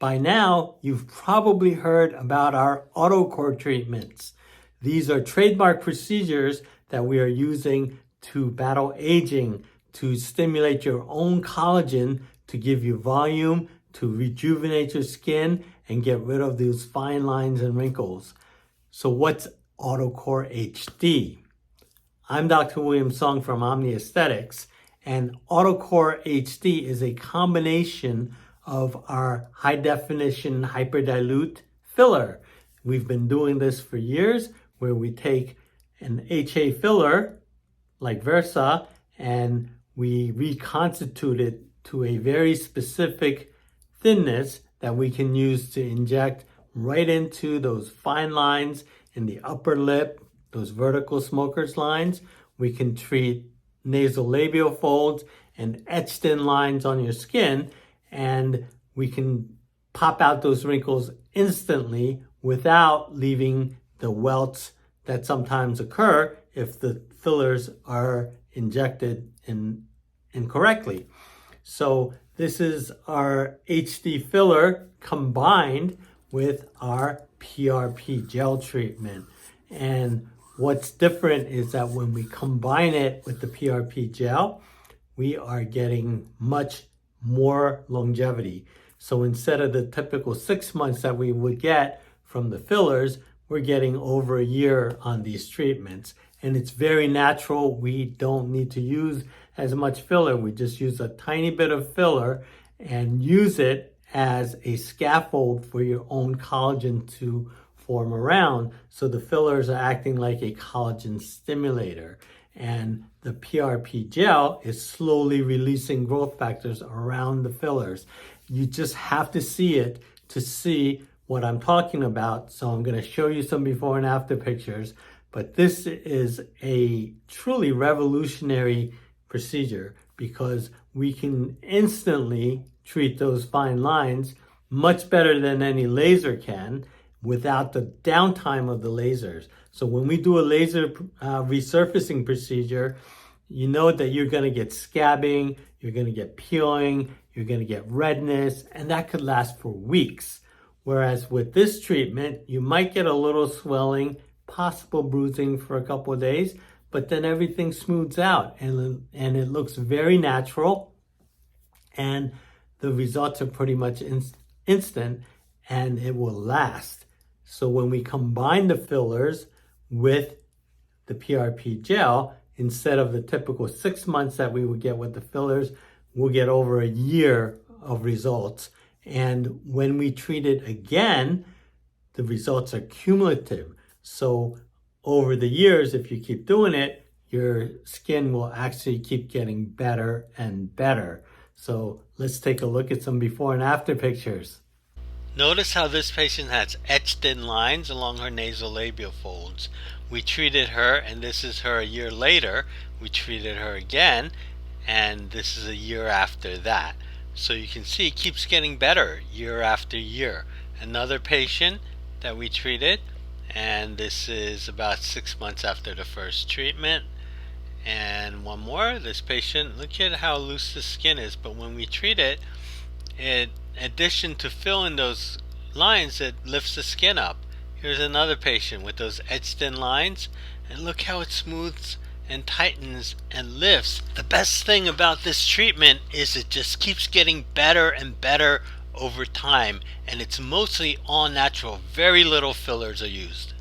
By now, you've probably heard about our AutoCorre treatments. These are trademark procedures that we are using to battle aging, to stimulate your own collagen, to give you volume, to rejuvenate your skin, and get rid of those fine lines and wrinkles. So what's AutoCorre HD? I'm Dr. William Song from Omni Aesthetics, and AutoCorre HD is a combination of our high definition hyperdilute filler. We've been doing this for years, where we take an HA filler like Versa and we reconstitute it to a very specific thinness that we can use to inject right into those fine lines in the upper lip, those vertical smoker's lines. We can treat nasolabial folds and etched in lines on your skin, and we can pop out those wrinkles instantly without leaving the welts that sometimes occur if the fillers are injected incorrectly. So this is our HD filler combined with our PRP gel treatment. And what's different is that when we combine it with the PRP gel, we are getting much more longevity. So instead of the typical 6 months that we would get from the fillers, we're getting over a year on these treatments. And it's very natural. We don't need to use as much filler. We just use a tiny bit of filler and use it as a scaffold for your own collagen to form around. So the fillers are acting like a collagen stimulator. And the PRP gel is slowly releasing growth factors around the fillers. You just have to see it to see what I'm talking about. So I'm going to show you some before and after pictures. But this is a truly revolutionary procedure because we can instantly treat those fine lines much better than any laser can without the downtime of the lasers. So when we do a laser resurfacing procedure, you know that you're going to get scabbing, you're going to get peeling, you're going to get redness, and that could last for weeks. Whereas with this treatment, you might get a little swelling, possible bruising for a couple of days, but then everything smooths out and it looks very natural, and the results are pretty much instant, and it will last. So when we combine the fillers with the PRP gel, instead of the typical 6 months that we would get with the fillers, we'll get over a year of results. And when we treat it again, the results are cumulative. So over the years, if you keep doing it, your skin will actually keep getting better and better. So let's take a look at some before and after pictures. Notice how this patient has etched in lines along her nasolabial folds. We treated her, and this is her a year later. We treated her again, and this is a year after that. So you can see it keeps getting better year after year. Another patient that we treated, and this is about 6 months after the first treatment. And one more, this patient, look at how loose the skin is, but when we treat it, in addition to filling those lines, it lifts the skin up. Here's another patient with those etched in lines, and look how it smooths and tightens and lifts. The best thing about this treatment is it just keeps getting better and better over time, and it's mostly all natural. Very little fillers are used.